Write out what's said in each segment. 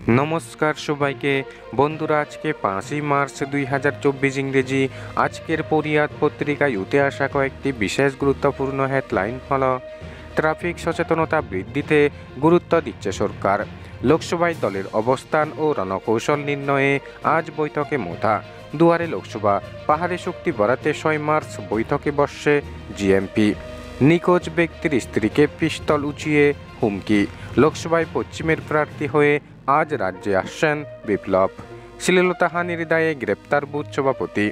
নমস্কার সবাইকে বন্ধুরা, আজকে 5ই মার্চ 2024 ইংরেজি। আজকের পরিয়াদ পত্রিকায় উঠে আসা কয়েকটি বিশেষ গুরুত্বপূর্ণ হেডলাইন হল: ট্রাফিক সচেতনতা বৃদ্ধিতে গুরুত্ব দিচ্ছে সরকার, লোকসভায় দলের অবস্থান ও রণকৌশল নির্ণয়ে আজ বৈঠকে মোথা, দুয়ারে লোকসভা, পাহাড়ে শক্তি বাড়াতে 6 মার্চ বৈঠকে বসছে জিএমপি, নিখোঁজ ব্যক্তির স্ত্রীকে পিস্তল উঁচিয়ে হুমকি, লোকসভায় পশ্চিমের প্রার্থী হয়ে আজ রাজ্যে আসছেন বিপ্লব, শ্লীলতাহানির দায়ে গ্রেপ্তার বুথ সভাপতি,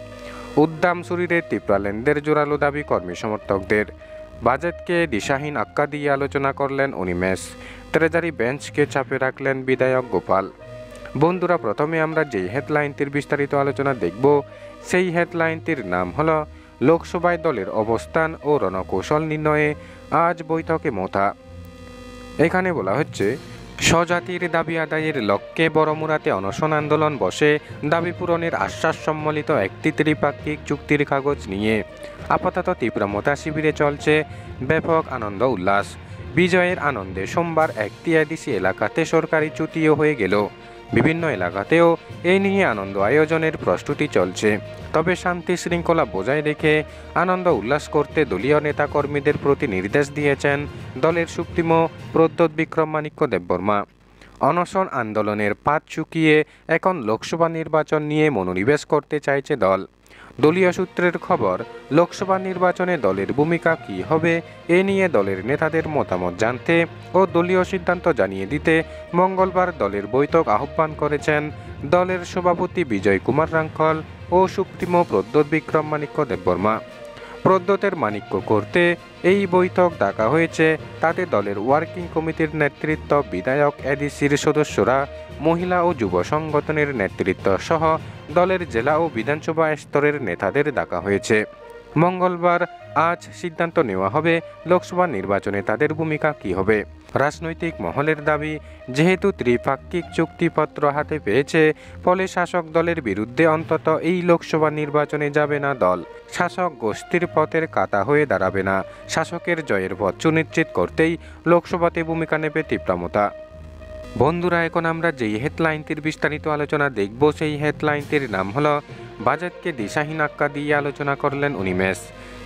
উদ্দাম শরীরে তীব্রালেন্ডের জোরালো দাবি কর্মী সমর্থকদের, বাজেটকে দিশাহীন আখ্যা দিয়ে আলোচনা করলেন অনিমেষ, ট্রেজারি বেঞ্চকে চাপে রাখলেন বিধায়ক গোপাল। বন্ধুরা, প্রথমে আমরা যেই হেডলাইনটির বিস্তারিত আলোচনা দেখব, সেই হেডলাইনটির নাম হল লোকসভায় দলের অবস্থান ও রণকৌশল নির্ণয়ে আজ বৈঠকে মোথা। এখানে বলা হচ্ছে, স্বজাতির দাবি আদায়ের লক্ষ্যে বড়মুরাতে অনশন আন্দোলন বসে দাবি পূরণের আশ্বাস সম্বলিত একটি ত্রিপাক্ষিক চুক্তির কাগজ নিয়ে আপাতত তীব্রমতা শিবিরে চলছে ব্যাপক আনন্দ উল্লাস। বিজয়ের আনন্দে সোমবার একটি এডিসি এলাকাতে সরকারি ছুটিও হয়ে গেল। বিভিন্ন এলাকাতেও এই নিয়ে আনন্দ আয়োজনের প্রস্তুতি চলছে। তবে শান্তি শৃঙ্খলা বজায় রেখে আনন্দ উল্লাস করতে দলীয় নেতাকর্মীদের প্রতি নির্দেশ দিয়েছেন দলের সুপ্রিমো প্রদ্যোৎ বিক্রম মাণিক্য দেববর্মা। অনশন আন্দোলনের পাত চুকিয়ে এখন লোকসভা নির্বাচন নিয়ে মনোনিবেশ করতে চাইছে দল। দলীয় সূত্রের খবর, লোকসভা নির্বাচনে দলের ভূমিকা কী হবে এ নিয়ে দলের নেতাদের মতামত জানতে ও দলীয় সিদ্ধান্ত জানিয়ে দিতে মঙ্গলবার দলের বৈঠক আহ্বান করেছেন দলের সভাপতি বিজয় কুমার রাঙ্খল ও সুপ্রিমো প্রদ্যোৎ বিক্রম মাণিক্য দেববর্মা। প্রদ্যোতের মাণিক্য করতে এই বৈঠক ডাকা হয়েছে। তাতে দলের ওয়ার্কিং কমিটির নেতৃত্ব, বিধায়ক এডিসির সদস্যরা, মহিলা ও যুব সংগঠনের নেতৃত্ব সহ দলের জেলা ও বিধানসভা স্তরের নেতাদের ডাকা হয়েছে। মঙ্গলবার আজ সিদ্ধান্ত নেওয়া হবে লোকসভা নির্বাচনে তাদের ভূমিকা কী হবে। রাজনৈতিক মহলের দাবি, যেহেতু ত্রিপাক্ষিক চুক্তিপত্র হাতে পেয়েছে, ফলে শাসক দলের বিরুদ্ধে অন্তত এই লোকসভা নির্বাচনে যাবে না দল। শাসক গোষ্ঠীর পথের কাঁটা হয়ে দাঁড়াবে না। শাসকের জয়ের পথ সুনিশ্চিত করতেই লোকসভাতে ভূমিকা নেবে তীব্রমতা। বন্ধুরা, এখন আমরা যেই হেডলাইনটির বিস্তারিত আলোচনা দেখব, সেই হেডলাইনটির নাম হল বাজেটকে দিশাহীন আখ্যা দিয়ে আলোচনা করলেন অনিমেষ।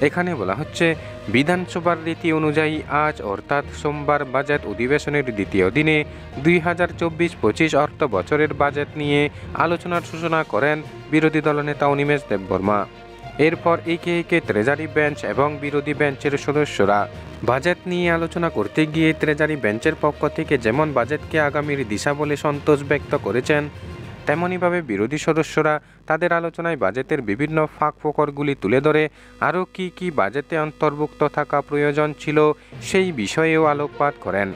এখানে বলা হচ্ছে, বিধানসভার রীতি অনুযায়ী আজ অর্থাৎ সোমবার বাজেট অধিবেশনের দ্বিতীয় দিনে 2024-25 অর্থ বছরের বাজেট নিয়ে আলোচনার সূচনা করেন বিরোধী দলনেতা অনিমেষ দেববর্মা। এরপর একে একে ট্রেজারি বেঞ্চ এবং বিরোধী বেঞ্চের সদস্যরা বাজেট নিয়ে আলোচনা করতে গিয়ে ট্রেজারি বেঞ্চের পক্ষ থেকে যেমন বাজেটকে আগামীর দিশা বলে সন্তোষ ব্যক্ত করেছেন, তেমনইভাবে বিরোধী সদস্যরা তাদের আলোচনায় বাজেটের বিভিন্ন ফাঁক ফোকরগুলি তুলে ধরে আরও কী কী বাজেটে অন্তর্ভুক্ত থাকা প্রয়োজন ছিল সেই বিষয়েও আলোকপাত করেন।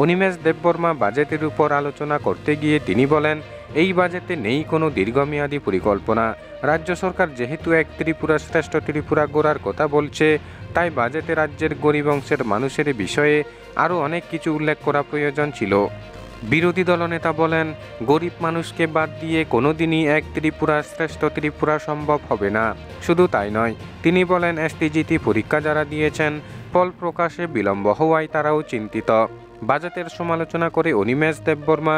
অনিমেষ দেববর্মা বাজেটের উপর আলোচনা করতে গিয়ে তিনি বলেন, এই বাজেটে নেই কোনো দীর্ঘমেয়াদী পরিকল্পনা। রাজ্য সরকার যেহেতু এক ত্রিপুরা শ্রেষ্ঠ ত্রিপুরা গড়ার কথা বলছে, তাই বাজেটে রাজ্যের গরিব অংশের মানুষের বিষয়ে আরও অনেক কিছু উল্লেখ করা প্রয়োজন ছিল। বিরোধী দলনেতা বলেন, গরিব মানুষকে বাদ দিয়ে কোনোদিনই এক ত্রিপুরা শ্রেষ্ঠ ত্রিপুরা সম্ভব হবে না। শুধু তাই নয়, তিনি বলেন, এসটিজিটি পরীক্ষা যারা দিয়েছেন, ফল প্রকাশে বিলম্ব হওয়ায় তারাও চিন্তিত। বাজেটের সমালোচনা করে অনিমেষ দেববর্মা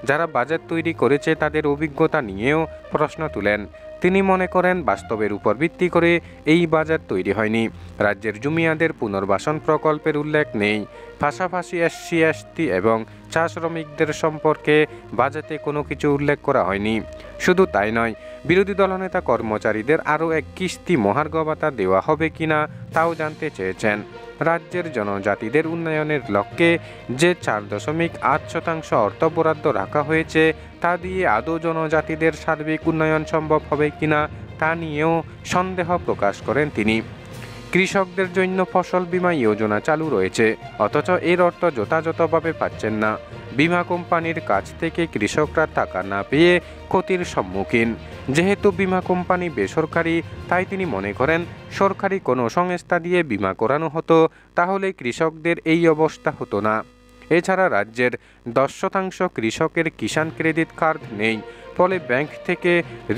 যারা বাজেট তৈরি করেছে তাদের অভিজ্ঞতা নিয়েও প্রশ্ন তুলেন। তিনি মনে করেন, বাস্তবের উপর ভিত্তি করে এই বাজেট তৈরি হয়নি। রাজ্যের জুমিয়াদের পুনর্বাসন প্রকল্পের উল্লেখ নেই। পাশাপাশি এসসি এসটি এবং চা শ্রমিকদের সম্পর্কে বাজেটে কোনো কিছু উল্লেখ করা হয়নি। শুধু তাই নয়, বিরোধী দলনেতা কর্মচারীদের আরও এক কিস্তি মহার্ঘ ভাতা দেওয়া হবে কিনা তাও জানতে চেয়েছেন। রাজ্যের জনজাতিদের উন্নয়নের লক্ষ্যে যে 4.8% অর্থ বরাদ্দ রাখা হয়েছে, তা দিয়ে আদৌ জনজাতিদের সার্বিক উন্নয়ন সম্ভব হবে কিনা তা নিয়েও সন্দেহ প্রকাশ করেন তিনি। কৃষকদের জন্য ফসল বীমা যোজনা চালু রয়েছে, অথচ এর অর্থ যথাযথভাবে পাচ্ছেন না। বীমা কোম্পানির কাছ থেকে কৃষকরা টাকা না পেয়ে ক্ষতির সম্মুখীন। যেহেতু বীমা কোম্পানি বেসরকারি, তাই তিনি মনে করেন সরকারি কোনো সংস্থা দিয়ে বীমা করানো হতো, তাহলে কৃষকদের এই অবস্থা হতো না। এছাড়া রাজ্যের 10% কৃষকের কিষাণ ক্রেডিট কার্ড নেই, ফলে ব্যাংক থেকে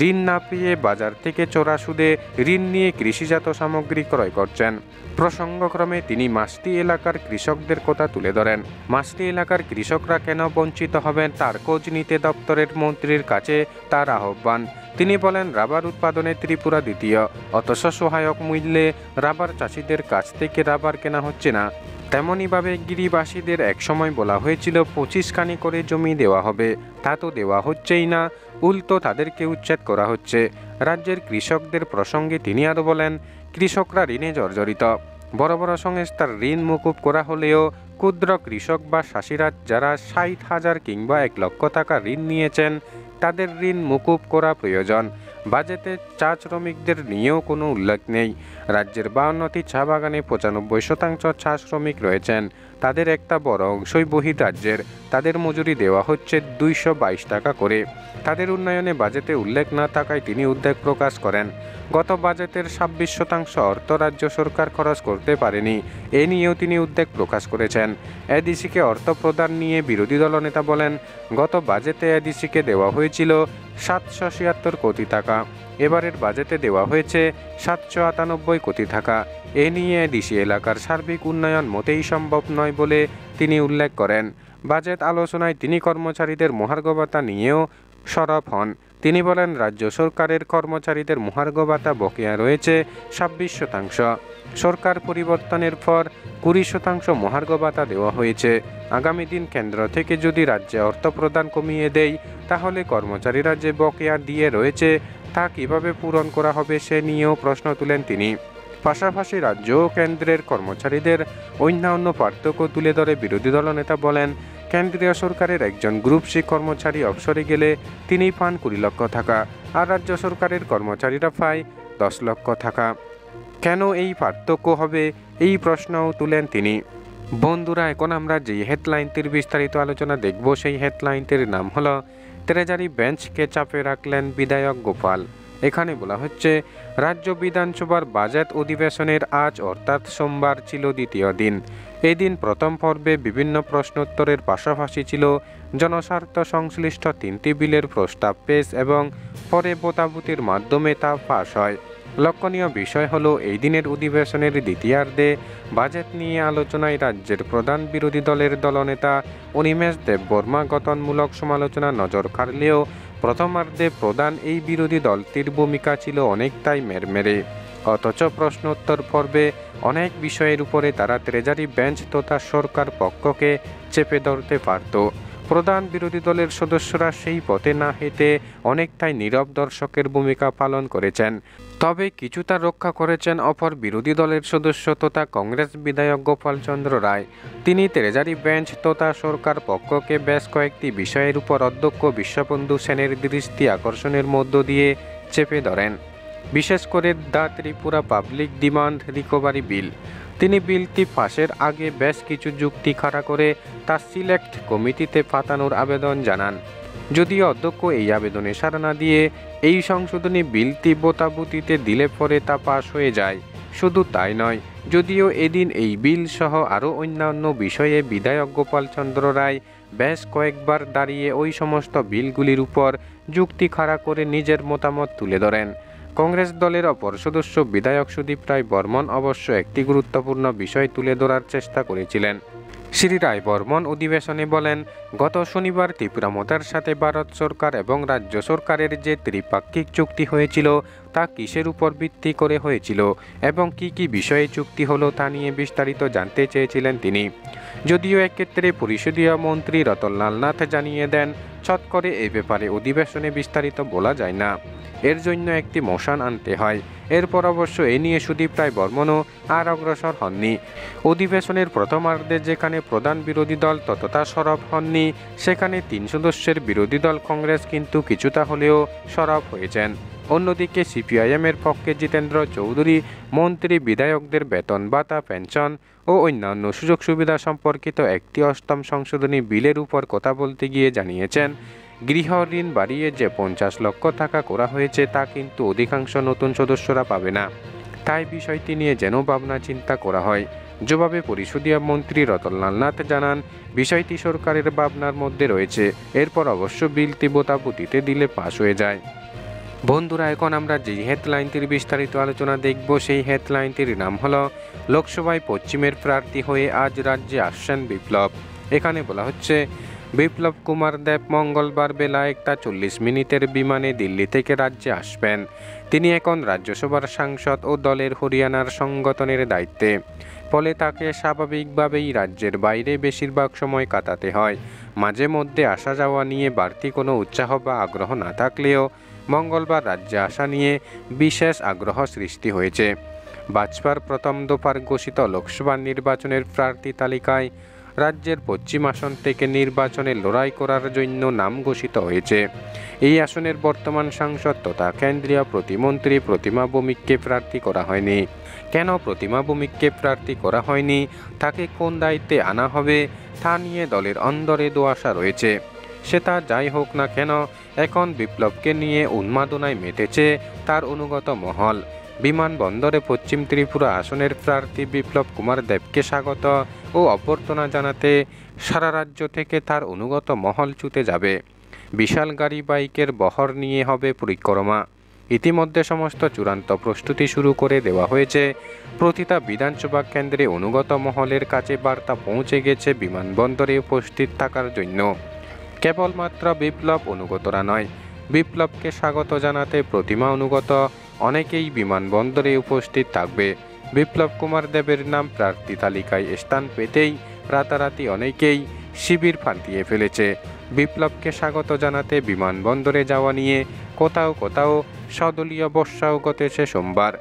ঋণ না পেয়ে বাজার থেকে চড়া সুদে ঋণ নিয়ে কৃষিজাত সামগ্রী ক্রয় করছেন। প্রসঙ্গক্রমে তিনি মাসটি এলাকার কৃষকদের কথা তুলে ধরেন। মাসটি এলাকার কৃষকরা কেন বঞ্চিত হবেন তার খোঁজ নিতে দপ্তরের মন্ত্রীর কাছে তার আহ্বান। তিনি বলেন, রাবার উৎপাদনে ত্রিপুরা দ্বিতীয়, অথচ সহায়ক মূল্যে রাবার চাষিদের কাছ থেকে রাবার কেনা হচ্ছে না। তেমনইভাবে গিরিবাসীদের একসময় বলা হয়েছিল 25 খানি করে জমি দেওয়া হবে, তা তো দেওয়া হচ্ছেই না, উল্টো তাদেরকে উচ্ছেদ করা হচ্ছে। রাজ্যের কৃষকদের প্রসঙ্গে তিনি আরও বলেন, কৃষকরা ঋণে জর্জরিত। বড় বড় সংস্থার ঋণ মকুব করা হলেও ক্ষুদ্র কৃষক বা চাষিরা যারা 60,000 কিংবা 1 লক্ষ টাকা ঋণ নিয়েছেন তাদের ঋণ মকুব করা প্রয়োজন। বাজেটে চা শ্রমিকদের নিয়েও কোনো উল্লেখ নেই। রাজ্যের 52টি চা বাগানে 95% চা শ্রমিক রয়েছেন। তাদের একটা বড় অংশই বহির্রাজ্যের। তাদের মজুরি দেওয়া হচ্ছে 222 টাকা করে। তাদের উন্নয়নে বাজেটে উল্লেখ না থাকায় তিনি উদ্বেগ প্রকাশ করেন। গত বাজেটের 26% অর্থ রাজ্য সরকার খরচ করতে পারেনি, এ নিয়েও তিনি উদ্বেগ প্রকাশ করেছেন। এডিসিকে অর্থ প্রদান নিয়ে বিরোধী দলনেতা বলেন, গত বাজেটে এডিসিকে দেওয়া হয়েছিল 776 কোটি টাকা, এবারের বাজেটে দেওয়া হয়েছে 798 কোটি টাকা। এ নিয়ে এডিসি এলাকার সার্বিক উন্নয়ন মোটেই সম্ভব নয় বলে তিনি উল্লেখ করেন। বাজেট আলোচনায় তিনি কর্মচারীদের মহার্ঘ ভাতা নিয়েও সরব হন। তিনি বলেন, রাজ্য সরকারের কর্মচারীদের মহার্ঘ ভাতা বকেয়া রয়েছে 26%। সরকার পরিবর্তনের পর 20% মহার্ঘ ভাতা দেওয়া হয়েছে। আগামী দিন কেন্দ্র থেকে যদি রাজ্যে অর্থ প্রদান কমিয়ে দেয় তাহলে কর্মচারীরা যে বকেয়া দিয়ে রয়েছে তা কিভাবে পূরণ করা হবে সে নিয়েও প্রশ্ন তুলেন তিনি। পাশাপাশি রাজ্য ও কেন্দ্রের কর্মচারীদের অন্যান্য পার্থক্য তুলে ধরে বিরোধী দলনেতা বলেন, কেন্দ্রীয় সরকারের একজন গ্রুপ সি কর্মচারী অবসরে গেলে তিনি পান 20 লক্ষ টাকা, আর রাজ্য সরকারের কর্মচারীরা পায় 10 লক্ষ টাকা। কেন এই পার্থক্য হবে, এই প্রশ্নও তুলেন তিনি। বন্ধুরা, এখন আমরা যে হেডলাইনটির বিস্তারিত আলোচনা দেখব সেই হেডলাইনটির নাম হলো ট্রেজারি বেঞ্চকে চাপে রাখলেন বিধায়ক গোপাল। এখানে বলা হচ্ছে, রাজ্য বিধানসভার বাজেট অধিবেশনের আজ অর্থাৎ সোমবার ছিল দ্বিতীয় দিন। এদিন প্রথম পর্বে বিভিন্ন প্রশ্নোত্তরের পাশাপাশি ছিল জনস্বার্থ সংশ্লিষ্ট 3টি বিলের প্রস্তাব পেশ এবং পরে ভোটাভুটির মাধ্যমে তা পাশ হয়। লক্ষণীয় বিষয় হলো এই দিনের অধিবেশনের দ্বিতীয়ার্ধে বাজেট নিয়ে আলোচনায় রাজ্যের প্রধান বিরোধী দলের দলনেতা অনিমেষ দেববর্মা গঠনমূলক সমালোচনা নজর কাড়লেও প্রথমার্ধে প্রধান এই বিরোধী দলটির ভূমিকা ছিল অনেকটাই মেরমেরে। অথচ প্রশ্নোত্তর পর্বে অনেক বিষয়ের উপরে তারা ট্রেজারি বেঞ্চ তথা সরকার পক্ষকে চেপে ধরতে পারত। প্রধান বিরোধী দলের সদস্যরা সেই পথে না হেঁটে অনেকটাই নীরব দর্শকের ভূমিকা পালন করেছেন। তবে কিছুটা রক্ষা করেছেন অপর বিরোধী দলের সদস্য তথা কংগ্রেস বিধায়ক গোপাল চন্দ্র রায়। তিনি ট্রেজারি বেঞ্চ তথা সরকার পক্ষকে বেশ কয়েকটি বিষয়ের উপর অধ্যক্ষ বিশ্ববন্ধু সেনের দৃষ্টি আকর্ষণের মধ্য দিয়ে চেপে ধরেন। বিশেষ করে the Tripura public demand recovery bill. তিনি বিলটি পাশের আগে বেশ কিছু যুক্তি খাড়া করে তা সিলেক্ট কমিটিতে পাঠানোর আবেদন জানান। যদিও অধ্যক্ষ এই আবেদনে সাড়া না দিয়ে এই সংশোধনী বিলটি ভোটাভুটিতে দিলে পরে তা পাশ হয়ে যায়। শুধু তাই নয়, যদিও এদিন এই বিল সহ আরও অন্যান্য বিষয়ে বিধায়ক গোপাল চন্দ্র রায় বেশ কয়েকবার দাঁড়িয়ে ওই সমস্ত বিলগুলির উপর যুক্তি খাড়া করে নিজের মতামত তুলে ধরেন। কংগ্রেস দলের অপর সদস্য বিধায়ক সুদীপ রায় বর্মন অবশ্য একটি গুরুত্বপূর্ণ বিষয় তুলে ধরার চেষ্টা করেছিলেন। শ্রী রায় বর্মন অধিবেশনে বলেন, গত শনিবার ত্রিপুরামতার সাথে ভারত সরকার এবং রাজ্য সরকারের যে ত্রিপাক্ষিক চুক্তি হয়েছিল তা কিসের উপর ভিত্তি করে হয়েছিল এবং কি কি বিষয়ে চুক্তি হলো তা নিয়ে বিস্তারিত জানতে চেয়েছিলেন তিনি। যদিও এক্ষেত্রে পরিষদীয় মন্ত্রী রতনলাল নাথ জানিয়ে দেন, চট করে এ ব্যাপারে অধিবেশনে বিস্তারিত বলা যায় না, এর জন্য একটি মোশন আনতে হয়। এরপর অবশ্য এ নিয়ে সুদীপ রায় বর্মনও আর অগ্রসর হননি। অধিবেশনের প্রথমার্ধে যেখানে প্রধান বিরোধী দল ততটা সরব হননি, সেখানে 3 সদস্যের বিরোধী দল কংগ্রেস কিন্তু কিছুটা হলেও সরব হয়েছেন। অন্যদিকে সিপিআইএমের পক্ষে জিতেন্দ্র চৌধুরী মন্ত্রী বিধায়কদের বেতন ভাতা, পেনশন ও অন্যান্য সুযোগ সুবিধা সম্পর্কিত একটি 8ম সংশোধনী বিলের উপর কথা বলতে গিয়ে জানিয়েছেন, গৃহ ঋণ বাড়িয়ে যে 50 লক্ষ টাকা করা হয়েছে তা কিন্তু অধিকাংশ নতুন সদস্যরা পাবে না, তাই বিষয়টি নিয়ে যেন ভাবনা চিন্তা করা হয়। জবাবে পরিষদীয় মন্ত্রী রতনলাল নাথ জানান, বিষয়টি সরকারের ভাবনার মধ্যে রয়েছে, এরপর অবশ্য বিল তীব্রতাপতিতে দিলে পাশ হয়ে যায়। বন্ধুরা, এখন আমরা যে হেডলাইনটির বিস্তারিত আলোচনা দেখব সেই হেডলাইনটির নাম হলো লোকসভায় পশ্চিমের প্রার্থী হয়ে আজ রাজ্যে আসছেন বিপ্লব। এখানে বলা হচ্ছে, বিপ্লব কুমার দেব মঙ্গলবার বেলা 1:40 বিমানে দিল্লি থেকে রাজ্যে আসবেন। তিনি এখন রাজ্যসভার সাংসদ ও দলের হরিয়ানার সংগঠনের দায়িত্বে, ফলে তাকে স্বাভাবিকভাবেই রাজ্যের বাইরে বেশিরভাগ সময় কাটাতে হয়। মাঝে মধ্যে আসা যাওয়া নিয়ে বাড়তি কোনো উৎসাহ বা আগ্রহ না থাকলেও মঙ্গলবার রাজ্যে আসা নিয়ে বিশেষ আগ্রহ সৃষ্টি হয়েছে। ভাজপার প্রথম দফার ঘোষিত লোকসভা নির্বাচনের প্রার্থী তালিকায় রাজ্যের পশ্চিম আসন থেকে নির্বাচনে লড়াই করার জন্য নাম ঘোষিত হয়েছে। এই আসনের বর্তমান সাংসদ তথা কেন্দ্রীয় প্রতিমন্ত্রী প্রতিমা ভৌমিককে প্রার্থী করা হয়নি। কেন প্রতিমা ভৌমিককে প্রার্থী করা হয়নি, তাকে কোন দায়িত্বে আনা হবে তা নিয়ে দলের অন্দরে দোয়াশা রয়েছে। সেটা যাই হোক না কেন, এখন বিপ্লবকে নিয়ে উন্মাদনায় মেতেছে তার অনুগত মহল। বিমানবন্দরে পশ্চিম ত্রিপুরা আসনের প্রার্থী বিপ্লব কুমার দেবকে স্বাগত ও অভ্যর্থনা জানাতে সারা রাজ্য থেকে তার অনুগত মহল ছুটে যাবে। বিশাল গাড়ি বাইকের বহর নিয়ে হবে পরিক্রমা। ইতিমধ্যে সমস্ত চূড়ান্ত প্রস্তুতি শুরু করে দেওয়া হয়েছে। প্রতিটা বিধানসভা কেন্দ্রে অনুগত মহলের কাছে বার্তা পৌঁছে গেছে বিমানবন্দরে উপস্থিত থাকার জন্য। কেবলমাত্র বিপ্লব অনুগতরা নয়, বিপ্লবকে স্বাগত জানাতে প্রতিমা অনুগত অনেকেই বিমানবন্দরে উপস্থিত থাকবে। বিপ্লব কুমার দেবের নাম প্রার্থী তালিকায় স্থান পেতেই রাতারাতি অনেকেই শিবির ফাটিয়ে ফেলেছে। বিপ্লবকে স্বাগত জানাতে বিমানবন্দরে যাওয়া নিয়ে কোথাও কোথাও সদলীয় বর্ষাও ঘটেছে সোমবার।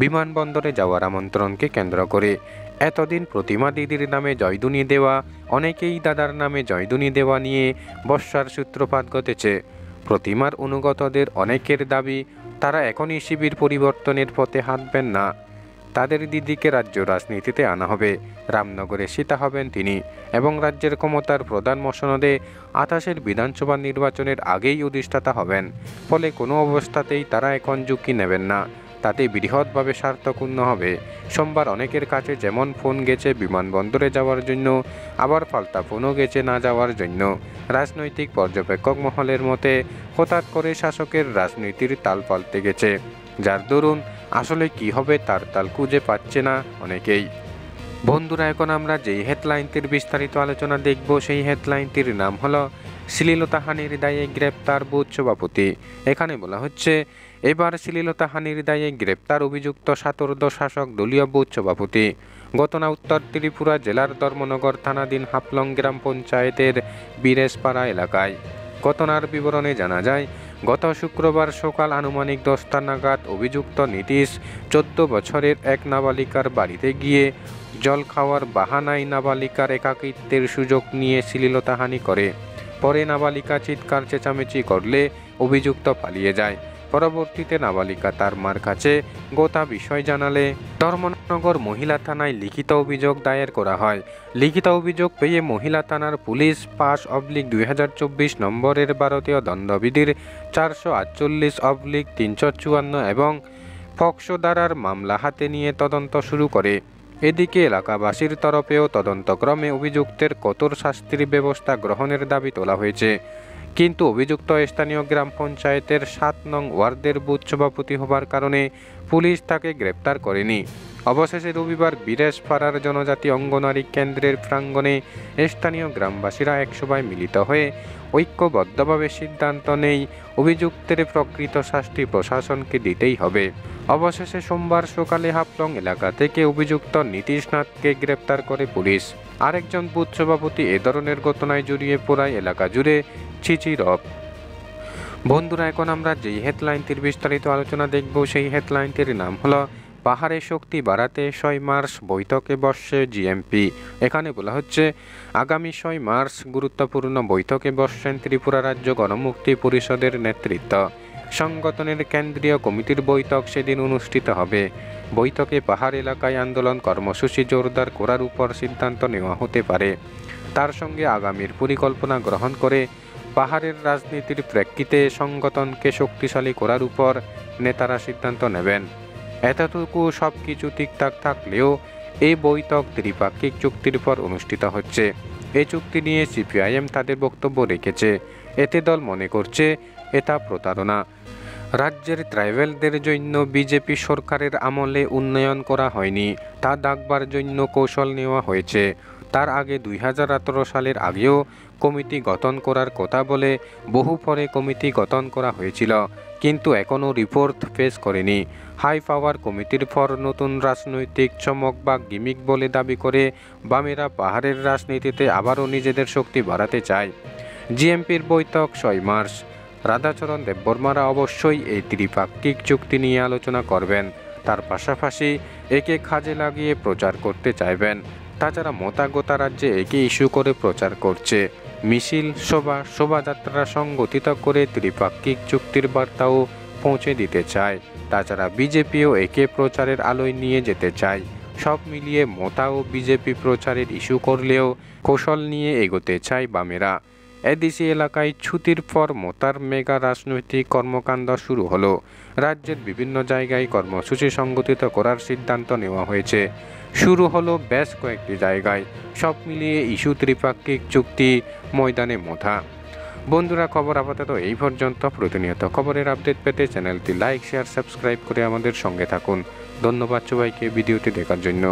বিমানবন্দরে যাওয়ার আমন্ত্রণকে কেন্দ্র করে এতদিন প্রতিমা দিদির নামে জয়ধ্বনি দেওয়া, অনেকেই দাদার নামে জয়ধ্বনি দেওয়া নিয়ে বর্ষার সূত্রপাত ঘটেছে। প্রতিমার অনুগতদের অনেকের দাবি, তারা এখনই শিবির পরিবর্তনের পথে হাঁটবেন না। তাদের দিদিকে রাজ্য রাজনীতিতে আনা হবে। রামনগরে সীতা হবেন তিনি এবং রাজ্যের ক্ষমতার প্রধান মসনদে 28 বিধানসভা নির্বাচনের আগেই অধিষ্ঠাতা হবেন। ফলে কোনো অবস্থাতেই তারা এখন ঝুঁকি নেবেন না, তাতে বৃহৎভাবে স্বার্থপূর্ণ হবে। সোমবার অনেকের কাছে যেমন ফোন গেছে বিমানবন্দরে যাওয়ার জন্য, আবার পাল্টা ফোনও গেছে না যাওয়ার জন্য। রাজনৈতিক পর্যবেক্ষক মহলের মতে হঠাৎ করে শাসকের রাজনীতির তাল পাল্টে গেছে, যার দরুন আসলে কি হবে তার তাল খুঁজে পাচ্ছে না অনেকেই। বন্ধুরা, এখন আমরা যেই হেডলাইনটির বিস্তারিত আলোচনা দেখব সেই হেডলাইনটির নাম হলো শ্লীলতাহানির দায়ে গ্রেপ্তার বুথ সভাপতি। এখানে বলা হচ্ছে, এবার শ্লীলতাহানির দায়ে গ্রেপ্তার অভিযুক্ত সাতর্দ শাসক দলীয় বুথ সভাপতি। ঘটনা উত্তর ত্রিপুরা জেলার ধর্মনগর থানাধীন হাফলং গ্রাম পঞ্চায়েতের বীরেশপাড়া এলাকায়। ঘটনার বিবরণে জানা যায়, গত শুক্রবার সকাল আনুমানিক 10টা নাগাদ অভিযুক্ত নীতিশ 14 বছরের এক নাবালিকার বাড়িতে গিয়ে জল খাওয়ার বাহানায় নাবালিকার একাকিত্বের সুযোগ নিয়ে শ্লীলতাহানি করে। পরে নাবালিকা চিৎকার চেঁচামেচি করলে অভিযুক্ত পালিয়ে যায়। পরবর্তীতে নাবালিকা তার মার কাছে গোটা বিষয় জানালে ধর্মনগর মহিলা থানায় লিখিত অভিযোগ দায়ের করা হয়। লিখিত অভিযোগ পেয়ে মহিলা থানার পুলিশ 5/2024 নম্বরের ভারতীয় দণ্ডবিধির 448/354 এবং পক্সো ধারার মামলা হাতে নিয়ে তদন্ত শুরু করে। এদিকে এলাকাবাসীর তরফেও তদন্তক্রমে অভিযুক্তের কঠোর শাস্তির ব্যবস্থা গ্রহণের দাবি তোলা হয়েছে। কিন্তু অভিযুক্ত স্থানীয় গ্রাম পঞ্চায়েতের 7 নং ওয়ার্ডের বুথ সভাপতি হবার কারণে পুলিশ তাকে গ্রেপ্তার করেনি। অবশেষে রবিবার বীরেশপাড়ার জনজাতি অঙ্গনওয়াড়ি কেন্দ্রের প্রাঙ্গণে স্থানীয় গ্রামবাসীরা এক সভায় মিলিত হয়ে ঐক্যবদ্ধভাবে সিদ্ধান্ত নেই অভিযুক্তের প্রকৃত শাস্তি প্রশাসনকে দিতেই হবে। অবশেষে সোমবার সকালে হাফলং এলাকা থেকে অভিযুক্ত নীতিশ নাথকে গ্রেপ্তার করে পুলিশ। আরেকজন বুথ সভাপতি এ ধরনের ঘটনায় জড়িয়ে পড়ায় এলাকা জুড়ে ছিচিরব। বন্ধুরা, এখন আমরা যেই হেডলাইনটির বিস্তারিত আলোচনা দেখব সেই হেডলাইনটির নাম হলো পাহাড়ে শক্তি বাড়াতে 6 মার্চ বৈঠকে বসছে জিএমপি। এখানে বলা হচ্ছে, আগামী 6 মার্চ গুরুত্বপূর্ণ বৈঠকে বসছেন ত্রিপুরা রাজ্য গণমুক্তি পরিষদের নেতৃত্ব। সংগঠনের কেন্দ্রীয় কমিটির বৈঠক সেদিন অনুষ্ঠিত হবে। বৈঠকে পাহাড় এলাকায় আন্দোলন কর্মসূচি জোরদার করার উপর সিদ্ধান্ত নেওয়া হতে পারে। তার সঙ্গে আগামীর পরিকল্পনা গ্রহণ করে পাহাড়ের রাজনীতির প্রেক্ষিতে সংগঠনকে শক্তিশালী করার উপর নেতারা সিদ্ধান্ত নেবেন। এতটুকু সব কিছু ঠিকঠাক থাকলেও এই বৈঠক ত্রিপাক্ষিক চুক্তির পর অনুষ্ঠিত হচ্ছে। এই চুক্তি নিয়ে সিপিআইএম তাদের বক্তব্য রেখেছে। এতে দল মনে করছে এটা প্রতারণা। রাজ্যের ট্রাইবেলদের জন্য বিজেপি সরকারের আমলে উন্নয়ন করা হয়নি, তা ডাকবার জন্য কৌশল নেওয়া হয়েছে। তার আগে 2018 সালের আগেও কমিটি গঠন করার কথা বলে বহু পরে কমিটি গঠন করা হয়েছিল, কিন্তু এখনও রিপোর্ট পেশ করেনি। হাই পাওয়ার কমিটির পর নতুন রাজনৈতিক চমক বা গিমিক বলে দাবি করে বামেরা পাহাড়ের রাজনীতিতে আবারও নিজেদের শক্তি বাড়াতে চায়। জিএমপির বৈঠক 6 মার্চ। রাধাচরণ দেববর্মারা অবশ্যই এই ত্রিপাক্ষিক চুক্তি নিয়ে আলোচনা করবেন। তার পাশাপাশি একে কাজে লাগিয়ে প্রচার করতে চাইবেন। তাছাড়া মোটা গোটা রাজ্যে একে ইস্যু করে প্রচার করছে। মিছিল, সভা, শোভাযাত্রা সংগঠিত করে ত্রিপাক্ষিক চুক্তির বার্তাও পৌঁছে দিতে চায়। তাছাড়া বিজেপিও একে প্রচারের আলোয় নিয়ে যেতে চায়। সব মিলিয়ে মোটা ও বিজেপি প্রচারের ইস্যু করলেও কৌশল নিয়ে এগোতে চায় বামেরা। এডিসি এলাকায় ছুটির পর মোতার মেগা রাজনৈতিক কর্মকাণ্ড শুরু হলো। রাজ্যের বিভিন্ন জায়গায় কর্মসূচি সংগঠিত করার সিদ্ধান্ত নেওয়া হয়েছে। শুরু হলো বেশ কয়েকটি জায়গায়। সব মিলিয়ে ইস্যু ত্রিপাক্ষিক চুক্তি ময়দানে মোথা। বন্ধুরা, খবর আপাতত এই পর্যন্ত। প্রতিনিয়ত খবরের আপডেট পেতে চ্যানেলটি লাইক, শেয়ার, সাবস্ক্রাইব করে আমাদের সঙ্গে থাকুন। ধন্যবাদ সবাইকে ভিডিওটি দেখার জন্য।